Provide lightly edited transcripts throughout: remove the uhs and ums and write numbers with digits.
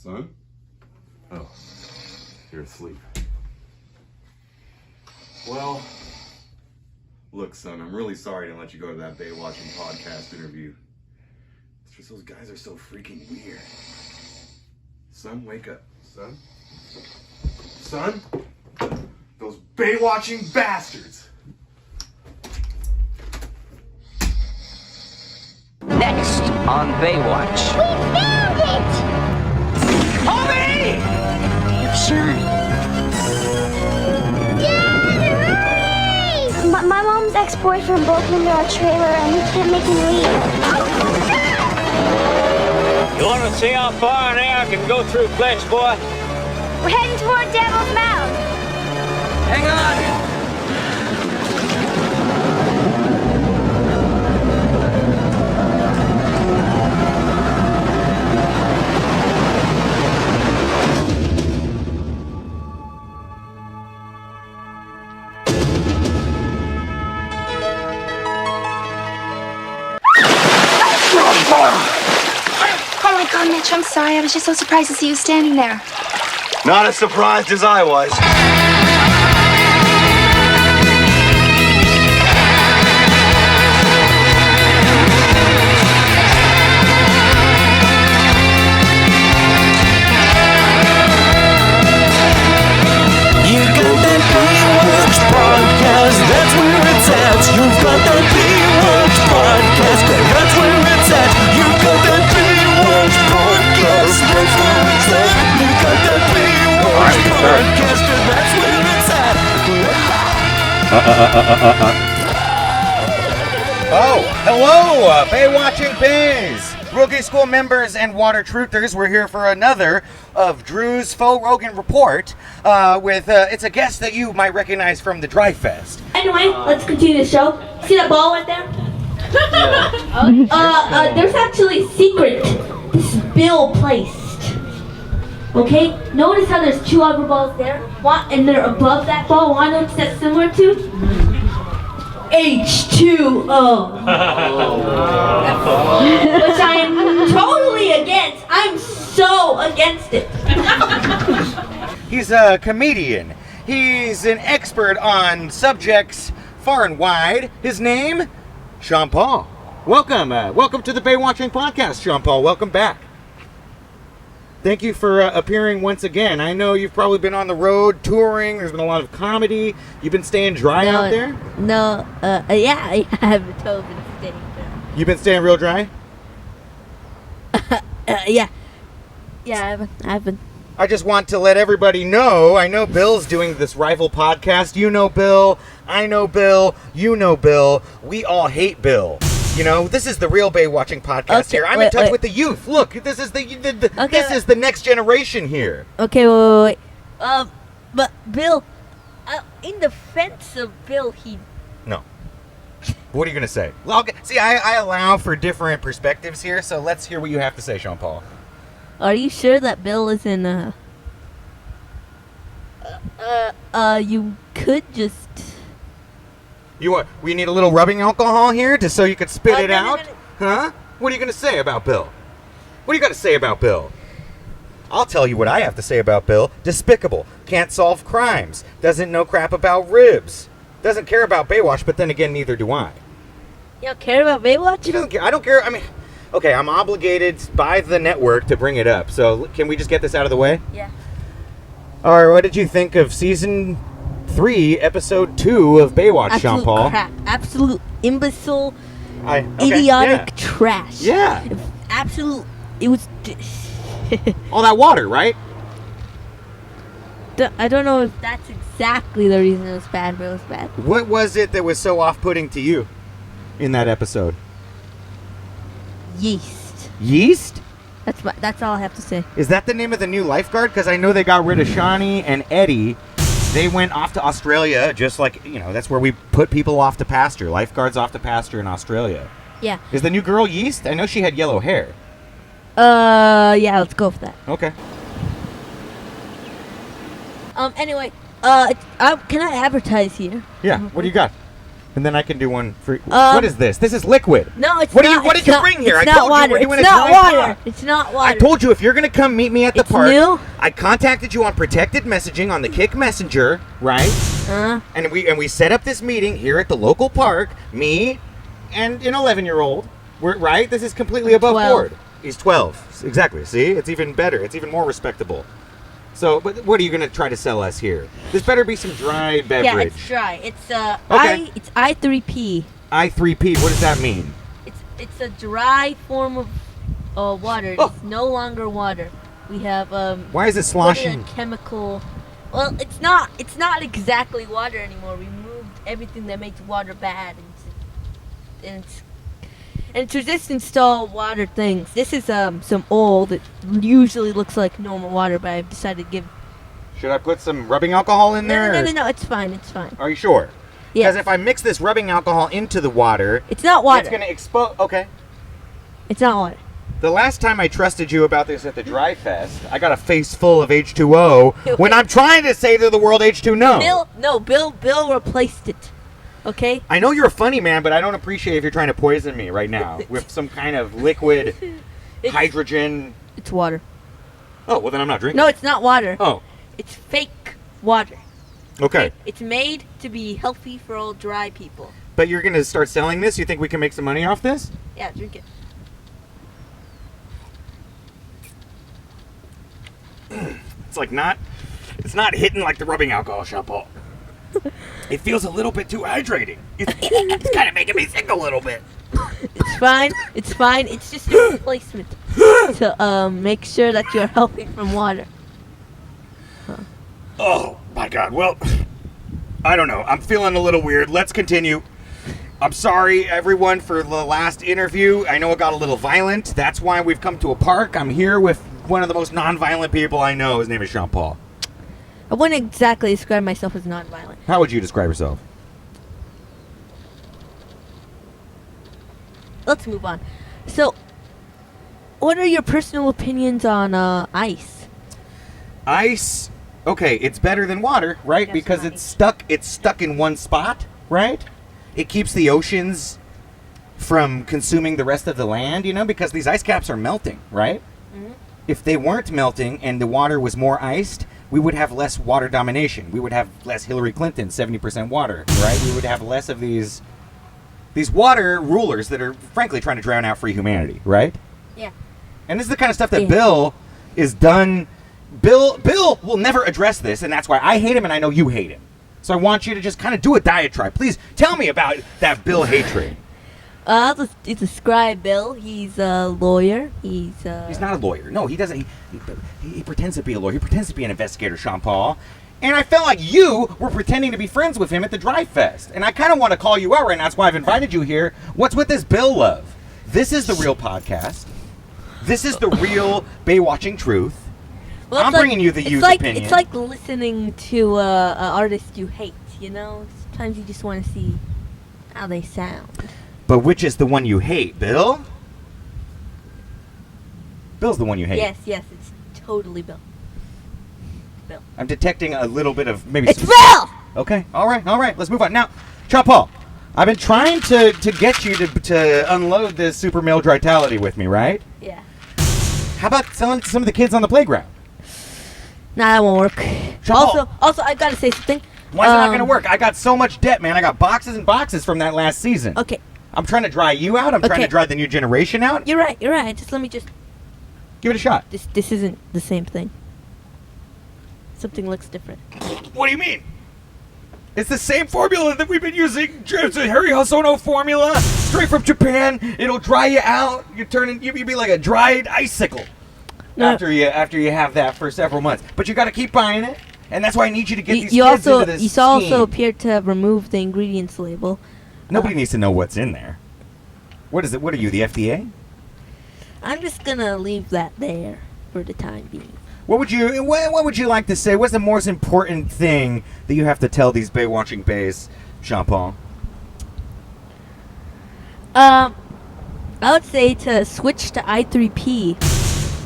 Son? Oh, you're asleep. Well, look, son, I'm really sorry to let you go to that Baywatching podcast interview. It's just those guys are so freaking weird. Son, wake up. Son? Son? Those Baywatching bastards! Next on Baywatch. We found it! Homie! Sean. Dad, hurry! My mom's ex-boyfriend broke into our trailer and he can't make me leave. You want to see how far an air can go through flesh, boy? We're heading toward Devil's Mouth. Hang on! Oh my God, Mitch, I'm sorry. I was just so surprised to see you standing there. Not as surprised as I was. You got that Baywatch podcast, that's where it's at. You've got that Baywatch podcast, that's where it's at. You've got that Baywatch podcast, that's where it's at. You got that Baywatch podcast, that's where it's at. Oh, hello, Baywatching Baes! Rookie School members and water truthers, we're here for another of Drew's Faux Rogan Report with, it's a guest that you might recognize from the DRYFEST. Anyway, let's continue the show. See that ball right there? There's actually a secret. This is Bill placed. Okay? Notice how there's two other balls there? And they're above that ball. Wanna know what that's similar to? H2O. Which I am totally against. I'm so against it. He's a comedian. He's an expert on subjects far and wide. His name, Szeanpauul. Welcome to the Baywatching podcast, Szeanpauul. Welcome back. Thank you for appearing once again. I know you've probably been on the road touring. There's been a lot of comedy. You've been staying dry out there? No, yeah, I've totally been staying dry. You've been staying real dry? Yeah. Yeah, I've been. I just want to let everybody know, I know Bill's doing this rival podcast. You know Bill, I know Bill, you know Bill. We all hate Bill. You know, this is the Real Baywatching podcast Okay, here. I'm in touch with the youth. Look, this is this is the next generation here. Okay, wait. But Bill, in defense of Bill, No. What are you going to say? Well, I allow for different perspectives here, so let's hear what you have to say, Szeanpauul. Are you sure that Bill isn't, you could just... We need a little rubbing alcohol here so you could spit it no, out? Huh? What are you going to say about Bill? What do you got to say about Bill? I'll tell you what I have to say about Bill. Despicable. Can't solve crimes. Doesn't know crap about ribs. Doesn't care about Baywatch, but then again, neither do I. You don't care about Baywatch? He doesn't care. I don't care. I mean, okay, I'm obligated by the network to bring it up. So can we just get this out of the way? Yeah. All right, what did you think of season 3, episode 2 of Baywatch, Absolute Szeanpauul? crap. Absolute imbecile, Okay, idiotic yeah. trash. Yeah. Absolute... It was... All that water, right? I don't know if that's exactly the reason it was bad, but it was bad. What was it that was so off-putting to you in that episode? Yeast. Yeast? That's all I have to say. Is that the name of the new lifeguard? Because I know they got rid of Shawnee and Eddie. They went off to Australia, just like, you know, that's where we put people off to pasture. Lifeguards off to pasture in Australia. Yeah. Is the new girl Yeast? I know she had yellow hair. Yeah, let's go for that. Okay. Anyway, can I advertise here? Yeah, what do you got? And then I can do one for... what is this? This is liquid. No, it's what not. What did you bring here? It's I not told water. you we're doing It's a not dry water. pod. It's not water. I told you if you're going to come meet me at the It's park... new? I contacted you on protected messaging on the Kick Messenger, right? And we set up this meeting here at the local park, me and an 11-year-old, right? This is completely above 12. board. He's 12. Exactly. See? It's even better. It's even more respectable. So, but what are you going to try to sell us here? This better be some dry beverage. Yeah, it's dry. It's Okay. it's I3P. I3P, what does that mean? It's a dry form of water. It's no longer water. We have Why is it put in sloshing? a chemical. Well, it's not exactly water anymore. We moved everything that makes water bad, and it's resistant to all water things. This is some oil that usually looks like normal water, but I've decided to give. Should I put some rubbing alcohol in there? No. It's fine. It's fine. Are you sure? Yeah. Because if I mix this rubbing alcohol into the water, It's not water. it's going to expose. Okay. It's not water. The last time I trusted you about this at the DRYFEST, I got a face full of H2O when I'm trying to say to the world H2No. Bill replaced it. Okay. I know you're a funny man, but I don't appreciate if you're trying to poison me right now with some kind of liquid hydrogen. It's water. Oh, well then I'm not drinking. No, it's not water. Oh, It's fake water. okay. It's made to be healthy for all dry people. But you're going to start selling this? You think we can make some money off this? Yeah, drink it. It's not hitting like the rubbing alcohol, Szeanpauul. It feels a little bit too hydrating. It's kind of making me sick a little bit. It's fine. It's fine. It's just a replacement to make sure that you're healthy from water. Oh, my God. Well, I don't know. I'm feeling a little weird. Let's continue. I'm sorry, everyone, for the last interview. I know it got a little violent. That's why we've come to a park. I'm here with one of the most non-violent people I know. His name is Szeanpauul. I wouldn't exactly describe myself as nonviolent. How would you describe yourself? Let's move on. So, what are your personal opinions on ice? Ice, okay, it's better than water, right? Yes, Because nice. it's stuck in one spot, right? It keeps the oceans from consuming the rest of the land, because these ice caps are melting, right? Mm-hmm. If they weren't melting and the water was more iced, we would have less water domination. We would have less Hillary Clinton, 70% water, right? We would have less of these water rulers that are frankly trying to drown out free humanity, right? Yeah. And this is the kind of stuff that Yeah. Bill is done. Bill will never address this, and that's why I hate him and I know you hate him. So I want you to just kind of do a diatribe. Please tell me about that Bill hatred. I'll just describe Bill. He's a lawyer. He's not a lawyer. No, he doesn't. He pretends to be a lawyer. He pretends to be an investigator, Szeanpauul. And I felt like you were pretending to be friends with him at the DRYFEST. And I kind of want to call you out right now. That's why I've invited you here. What's with this Bill love? This is the real podcast. This is the real Baywatching truth. Well, I'm bringing you the youth opinion. It's like listening to an artist you hate, Sometimes you just want to see how they sound. But which is the one you hate, Bill? Bill's the one you hate. Yes, it's totally Bill. Bill. I'm detecting a little bit of maybe... It's Bill! Okay, all right. Let's move on. Now, Szeanpauul, I've been trying to get you to unload this super male dritality with me, right? Yeah. How about selling it to some of the kids on the playground? Nah, that won't work. Szeanpauul. Also, I gotta say something. Why is it not going to work? I got so much debt, man. I got boxes and boxes from that last season. Okay. I'm trying to dry you out. I'm trying to dry the new generation out. You're right. Just let me just... Give it a shot. This isn't the same thing. Something looks different. What do you mean? It's the same formula that we've been using. It's a Harry Hosono formula, straight from Japan. It'll dry you out. You'd be like a dried icicle after you have that for several months. But you got to keep buying it, and that's why I need you to get these kids into this You scheme. also appear to have removed the ingredients label. Nobody needs to know what's in there. What is it? What are you, the FDA? I'm just gonna leave that there for the time being. What would you like to say? What's the most important thing that you have to tell these Baywatching Baes, Szeanpauul? I would say to switch to I3P.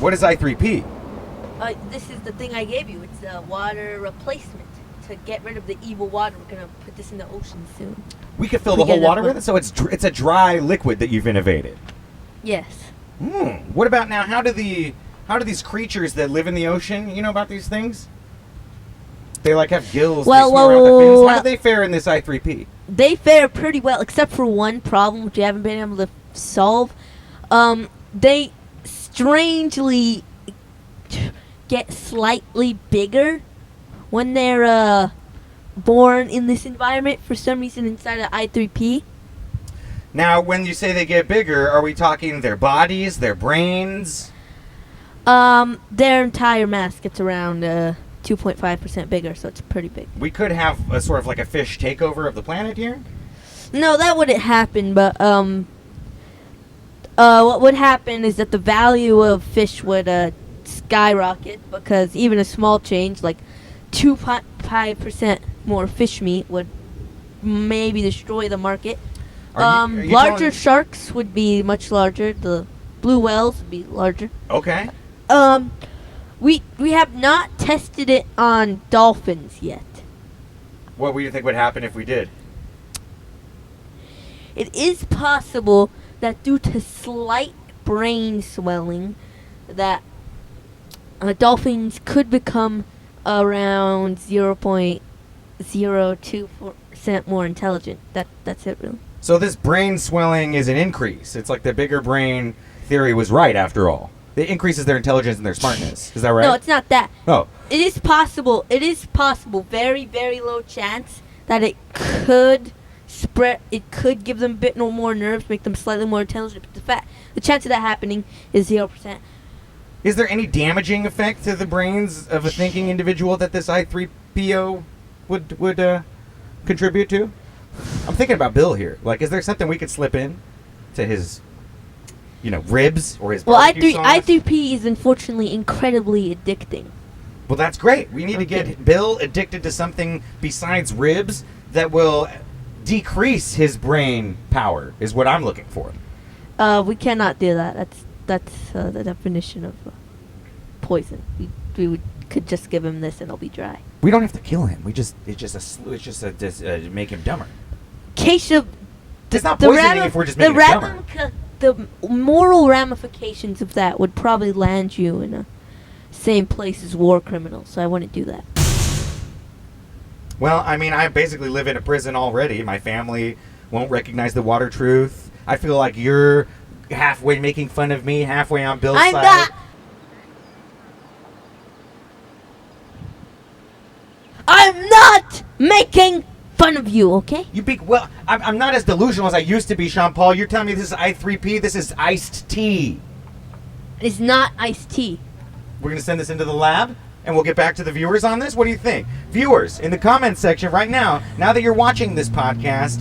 What is I3P? This is the thing I gave you. It's a water replacement. to get rid of the evil water, we're gonna put this in the ocean soon. We could fill We the whole get water enough with it, so it's a dry liquid that you've innovated. Yes. What about now? How do these creatures that live in the ocean, you know about these things? They like have gills. Well, they swim around their fins. How well, do they fare in this I3P? They fare pretty well, except for one problem which you haven't been able to solve. They strangely get slightly bigger when they're born in this environment for some reason inside of I3P. Now, when you say they get bigger, are we talking their bodies, their brains? Their entire mass gets around 2.5% bigger, so it's pretty big. We could have a sort of like a fish takeover of the planet here? No, that wouldn't happen, but what would happen is that the value of fish would skyrocket, because even a small change, like 2.5% more fish meat, would maybe destroy the market. Are you Larger telling- sharks would be much larger. The blue whales would be larger. Okay. We have not tested it on dolphins yet. What would you think would happen if we did? It is possible that due to slight brain swelling, that dolphins could become around 0.02% more intelligent. That's it, really. So this brain swelling is an increase. It's like the bigger brain theory was right after all. It increases their intelligence and their smartness. Is that right? No, it's not that. Oh. It is possible. It is possible. Very, very low chance that it could spread. It could give them a bit more nerves, make them slightly more intelligent. But the chance of that happening is 0%. Is there any damaging effect to the brains of a thinking individual that this I3PO would contribute to? I'm thinking about Bill here. Like, is there something we could slip in to his, ribs or his barbecue sauce? I3P is unfortunately incredibly addicting. Well, that's great. We need to get Bill addicted to something besides ribs that will decrease his brain power, is what I'm looking for. We cannot do that. That's the definition of poison. We could just give him this and it'll be dry. We don't have to kill him. It's just make him dumber. Case of It's not poisoning if we're just making him dumber. The moral ramifications of that would probably land you in the same place as war criminals, so I wouldn't do that. Well, I mean, I basically live in a prison already. My family won't recognize the water truth. I feel like you're halfway making fun of me, halfway on Bill's side. I'm not. I'm not making fun of you, okay? I'm not as delusional as I used to be, Szeanpauul. You're telling me this is I3P? This is iced tea. It's not iced tea. We're going to send this into the lab, and we'll get back to the viewers on this? What do you think? Viewers, in the comments section right now that you're watching this podcast,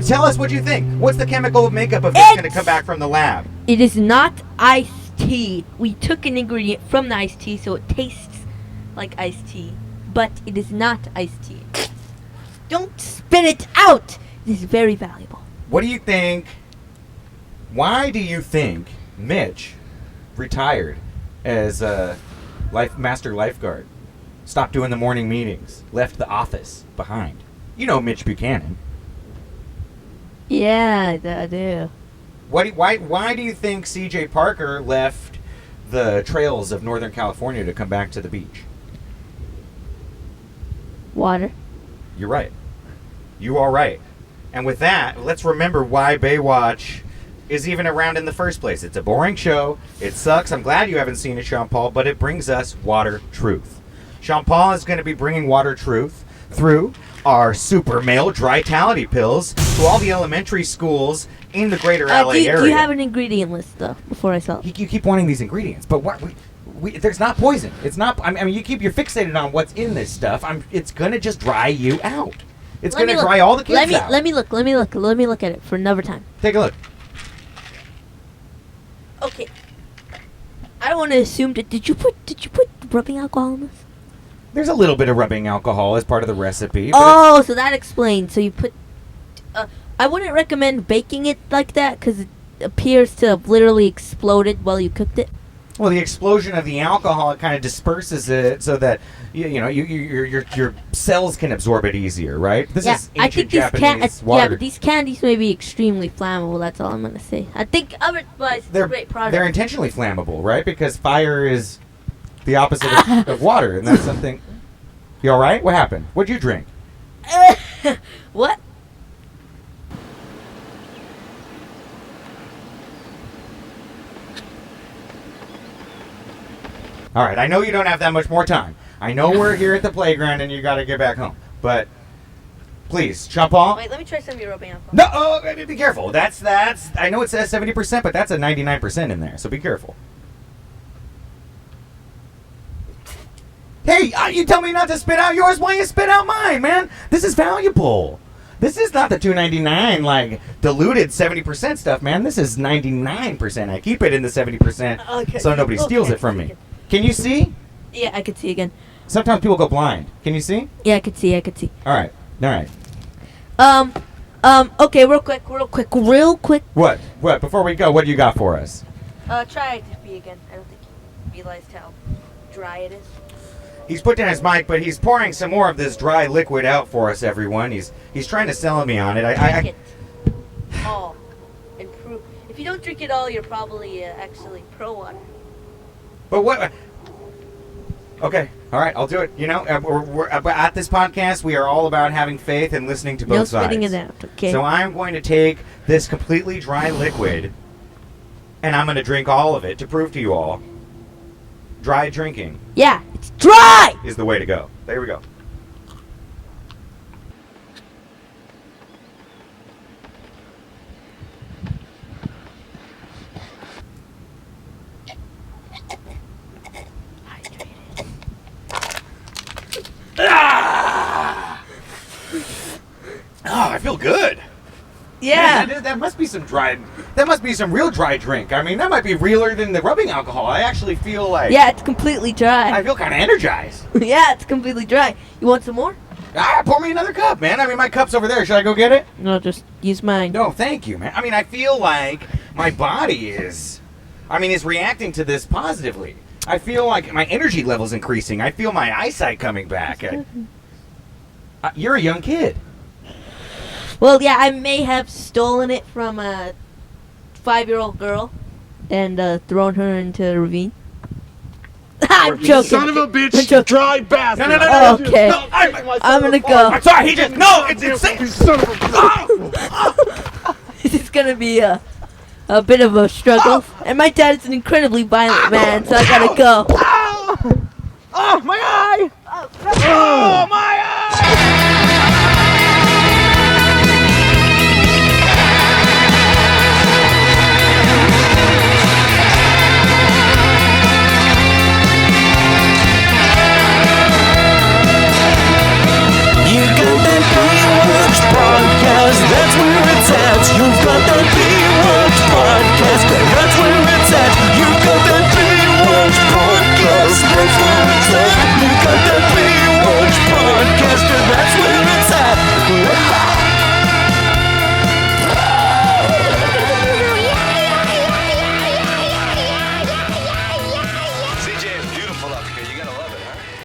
tell us what you think. What's the chemical makeup of this going to come back from the lab? It is not iced tea. We took an ingredient from the iced tea, so it tastes like iced tea. But it is not iced tea. Don't spit it out! It is very valuable. What do you think? Why do you think Mitch retired as a master lifeguard? Stopped doing the morning meetings. Left the office behind. You know Mitch Buchanan. Yeah, I do. Why do you think C.J. Parker left the trails of Northern California to come back to the beach? Water. You're right. You are right. And with that, let's remember why Baywatch is even around in the first place. It's a boring show. It sucks. I'm glad you haven't seen it, Szeanpauul, but it brings us water truth. Szeanpauul is going to be bringing water truth through our super male drytality pills to all the elementary schools in the greater LA area. Do you have an ingredient list, though, before I sell it? You keep wanting these ingredients, but what... there's not poison. It's not. I mean, you're fixated on what's in this stuff. It's gonna just dry you out. It's gonna dry all the kids out. Let me look at it for another time. Take a look. Okay. I want to assume that did you put rubbing alcohol in this? There's a little bit of rubbing alcohol as part of the recipe. Oh, so that explains. So you put. I wouldn't recommend baking it like that because it appears to have literally exploded while you cooked it. Well, the explosion of the alcohol, it kind of disperses it so that your cells can absorb it easier, right? This is I ancient think Japanese water. but these candies may be extremely flammable. That's all I'm gonna say. I think otherwise it's a great product. They're intentionally flammable, right? Because fire is the opposite of water, and that's something. You all right? What happened? What'd you drink? What? All right, I know you don't have that much more time. I know we're here at the playground and you got to get back home. But please, Szeanpauul. Wait, let me try some of your rubbing alcohol. No, be careful. That's. I know it says 70%, but that's a 99% in there. So be careful. Hey, you tell me not to spit out yours. Why you spit out mine, man? This is valuable. This is not the $2.99 like diluted 70% stuff, man. This is 99%. I keep it in the 70% so nobody steals it from me. Can you see? Yeah, I can see again. Sometimes people go blind. Can you see? Yeah, I can see. All right. Okay, real quick. What? Before we go, what do you got for us? Try ITP again. I don't think you realized how dry it is. He's put down his mic, but he's pouring some more of this dry liquid out for us, everyone. He's trying to sell me on it. Drink it all. Improve. If you don't drink it all, you're probably actually pro water. But what? Okay, all right, I'll do it. You know, we're at this podcast, we are all about having faith and listening to both sides. No spitting it out, okay? So I'm going to take this completely dry liquid, and I'm going to drink all of it to prove to you all, dry drinking. Yeah, it's dry! Is the way to go. There we go. Oh, I feel good. Yeah. Man, that must be some dry. That must be some real dry drink. I mean, that might be realer than the rubbing alcohol. I actually feel like. Yeah, it's completely dry. I feel kind of energized. Yeah, it's completely dry. You want some more? Pour me another cup, man. I mean, my cup's over there. Should I go get it? No, just use mine. No, thank you, man. I mean, I feel like my body is reacting to this positively. I feel like my energy level's increasing. I feel my eyesight coming back. You're a young kid. Well, yeah, I may have stolen it from a 5-year-old girl and thrown her into a ravine. I'm joking. Son of a bitch, dry bastard. No. Okay. No, I'm gonna go. I'm sorry, it's insane. You son of a bitch. This is gonna be a bit of a struggle. And my dad is an incredibly violent man, so I gotta go. Oh, my eye! Oh, my